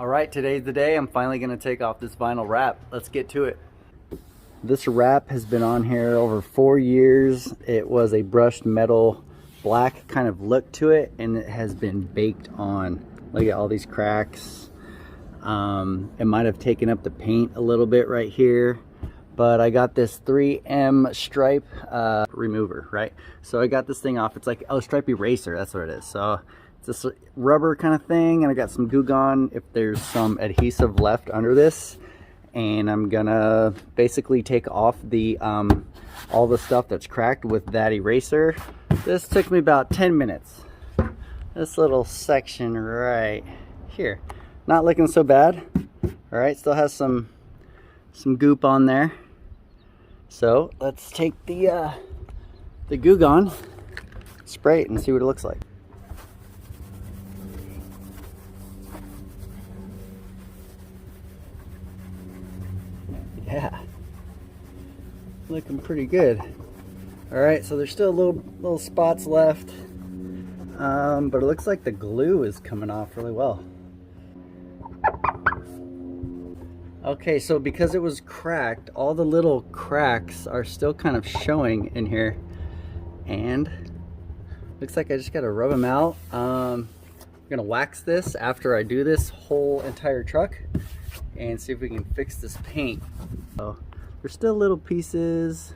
All right, today's the day. I'm finally gonna take off this vinyl wrap. Let's get to it. This wrap has been on here over 4 years. It was a brushed metal black kind of look to it, and it has been baked on. Look at all these cracks. It might have taken up the paint a little bit right here, but I got this 3M stripe remover, right? So I got this thing off. It's like, oh, stripe eraser, that's what it is. So it's this rubber kind of thing, and I got some Goo Gone if there's some adhesive left under this. And I'm gonna basically take off the all the stuff that's cracked with that eraser. This took me about 10 minutes. This little section right here, not looking so bad. All right, still has some goop on there. So let's take the Goo Gone, spray it, and see what it looks like. Yeah, looking pretty good. All right, so there's still little spots left, but it looks like the glue is coming off really well. Okay, so because it was cracked, all the little cracks are still kind of showing in here, and looks like I just gotta rub them out. I'm gonna wax this after I do this whole entire truck and see if we can fix this paint. So there's still little pieces.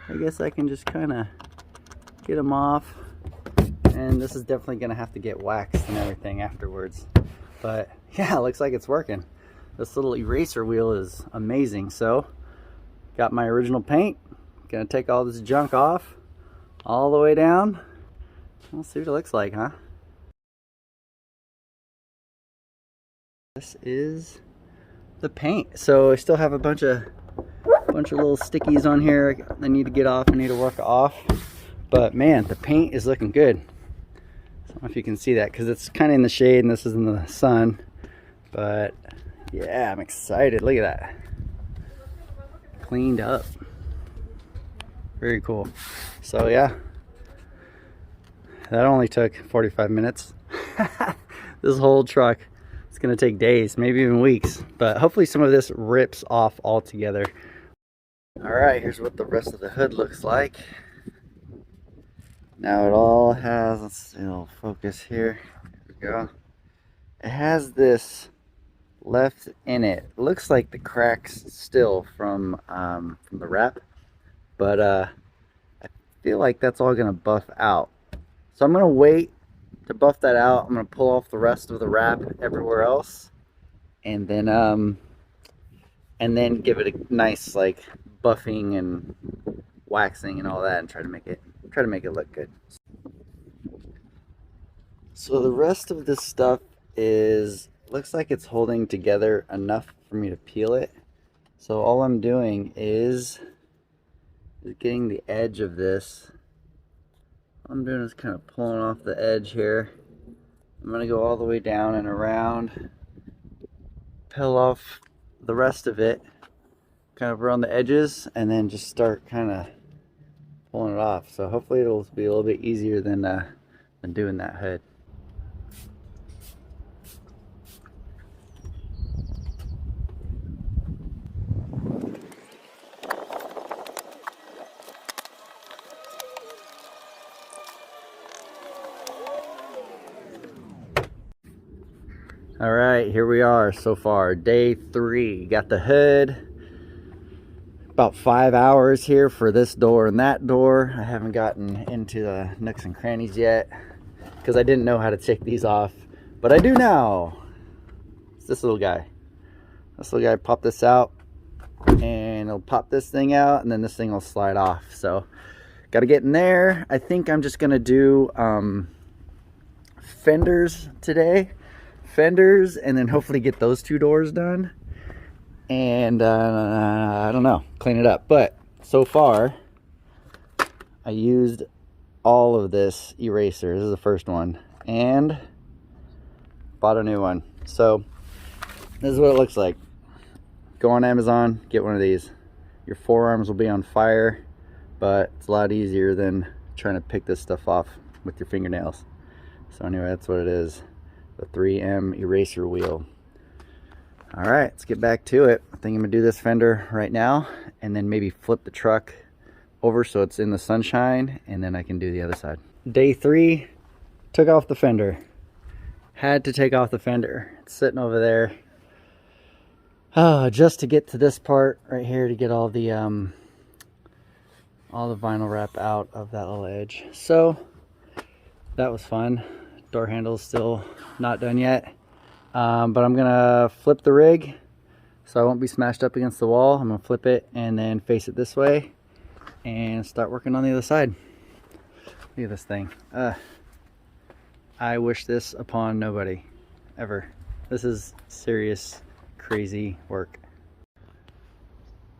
I guess I can just kind of get them off, and this is definitely gonna have to get waxed and everything afterwards. But yeah, it looks like it's working. This little eraser wheel is amazing. So got my original paint, gonna take all this junk off all the way down. We'll see what it looks like, huh? This is the paint. So I still have a bunch of little stickies on here I need to get off. I need to work off, but man, the paint is looking good. I don't know if you can see that because it's kind of in the shade and this is in the sun, but yeah, I'm excited. Look at that, cleaned up, very cool. So yeah, that only took 45 minutes. This whole truck, it's gonna take days, maybe even weeks, but hopefully some of this rips off altogether. All right, here's what the rest of the hood looks like. Now it all has, let's see, it'll focus here. Here we go. It has this left in it. It looks like the cracks still from the wrap, but I feel like that's all gonna buff out. So I'm gonna wait to buff that out. I'm gonna pull off the rest of the wrap everywhere else, and then give it a nice like buffing and waxing and all that, and try to make it look good. So the rest of this stuff looks like it's holding together enough for me to peel it. So all I'm doing is getting the edge of this. All I'm doing is kind of pulling off the edge here. I'm gonna go all the way down and around, peel off the rest of it, kind of around the edges, and then just start kind of pulling it off. So hopefully it'll be a little bit easier than doing that hood. All right, here we are so far, day 3. Got the hood. About 5 hours here for this door and that door. I haven't gotten into the nooks and crannies yet because I didn't know how to take these off, but I do now. It's this little guy. This little guy, pop this out, and it'll pop this thing out, and then this thing will slide off. So got to get in there. I think I'm just gonna do fenders today. Fenders, and then hopefully get those 2 doors done, and I don't know, clean it up. But so far I used all of this eraser. This is the first one, and bought a new one. So this is what it looks like. Go on Amazon, get one of these. Your forearms will be on fire, but it's a lot easier than trying to pick this stuff off with your fingernails. So anyway, that's what it is. The 3M eraser wheel. All right, let's get back to it. I think I'm gonna do this fender right now and then maybe flip the truck over so it's in the sunshine, and then I can do the other side. Day 3, took off the fender. Had to take off the fender. It's sitting over there. Just to get to this part right here to get all the vinyl wrap out of that little edge. So that was fun. Door handle's still not done yet. But I'm gonna flip the rig so I won't be smashed up against the wall. I'm gonna flip it and then face it this way and start working on the other side. Look at this thing. I wish this upon nobody ever. This is serious, crazy work.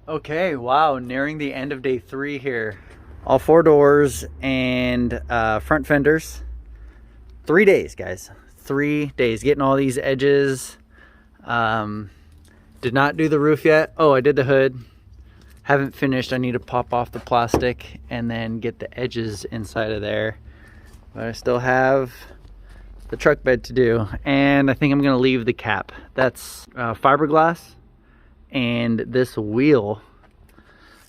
Okay, wow, nearing the end of day 3 here. All 4 doors and front fenders. 3 days, guys. 3 days getting all these edges. Did not do the roof yet. Oh, I did the hood. Haven't finished. I need to pop off the plastic and then get the edges inside of there. But I still have the truck bed to do. And I think I'm gonna leave the cap. That's fiberglass. And this wheel,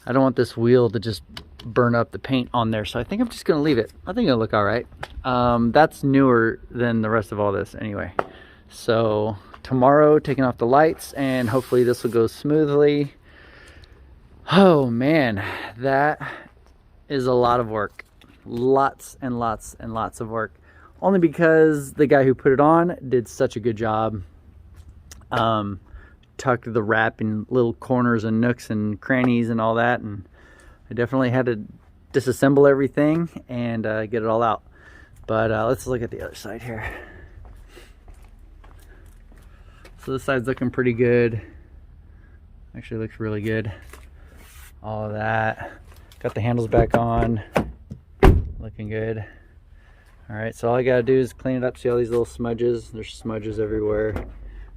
I don't want this wheel to just burn up the paint on there. So I think I'm just gonna leave it. I think it'll look all right. That's newer than the rest of all this anyway. So tomorrow, taking off the lights, and hopefully this will go smoothly. Oh man, that is a lot of work. Lots and lots and lots of work. Only because the guy who put it on did such a good job. Tucked the wrap in little corners and nooks and crannies and all that, and I definitely had to disassemble everything and get it all out. But let's look at the other side here. So this side's looking pretty good. Actually looks really good. All of that. Got the handles back on. Looking good. All right, so all I gotta do is clean it up. See all these little smudges? There's smudges everywhere.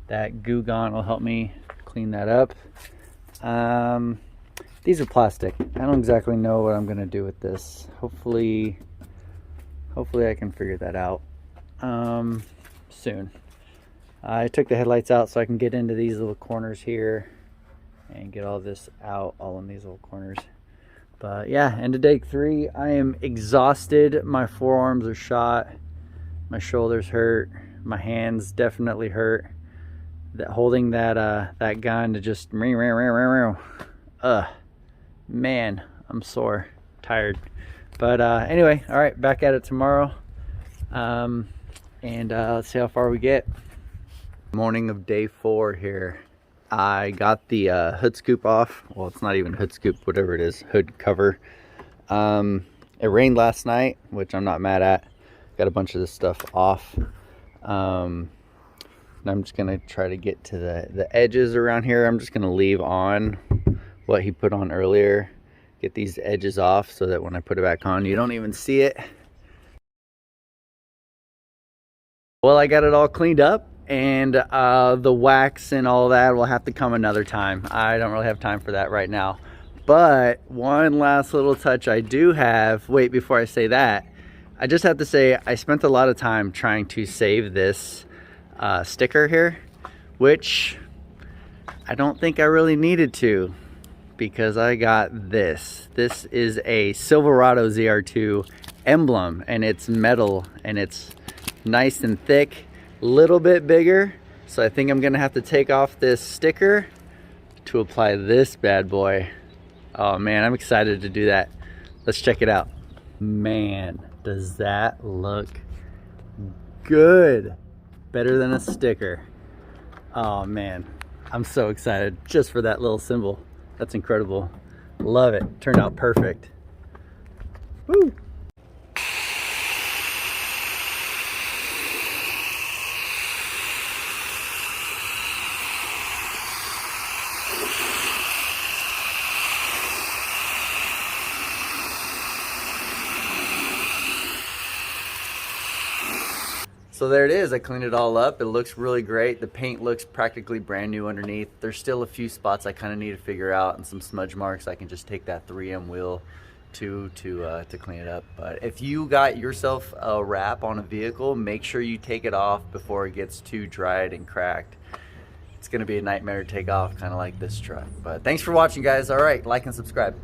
That Goo Gone will help me clean that up. These are plastic. I don't exactly know what I'm gonna do with this. Hopefully I can figure that out soon. I took the headlights out so I can get into these little corners here and get all this out, all in these little corners. But yeah, end of day 3. I am exhausted. My forearms are shot. My shoulders hurt. My hands definitely hurt. That holding that gun to just man, I'm sore, tired. But anyway, all right, back at it tomorrow. And let's see how far we get. Morning of day 4 here. I got the hood scoop off. Well, it's not even hood scoop, whatever it is, hood cover. It rained last night, which I'm not mad at. Got a bunch of this stuff off. And I'm just gonna try to get to the edges around here. I'm just gonna leave on what he put on earlier. Get these edges off so that when I put it back on, you don't even see it. Well, I got it all cleaned up. And the wax and all that will have to come another time. I don't really have time for that right now. But one last little touch I do have. Wait, before I say that, I just have to say I spent a lot of time trying to save this sticker here, which I don't think I really needed to, because I got this. This is a Silverado ZR2 emblem, and it's metal, and it's nice and thick. Little bit bigger, so I think I'm gonna have to take off this sticker to apply this bad boy. Oh man, I'm excited to do that. Let's check it out. Man, does that look good. Better than a sticker. Oh man, I'm so excited just for that little symbol. That's incredible. Love it. Turned out perfect. Woo! So there it is. I cleaned it all up. It looks really great. The paint looks practically brand new underneath. There's still a few spots I kind of need to figure out and some smudge marks. I can just take that 3M wheel to clean it up. But if you got yourself a wrap on a vehicle, make sure you take it off before it gets too dried and cracked. it's going to be a nightmare to take off, kind of like this truck. But thanks for watching, guys. All right, like and subscribe.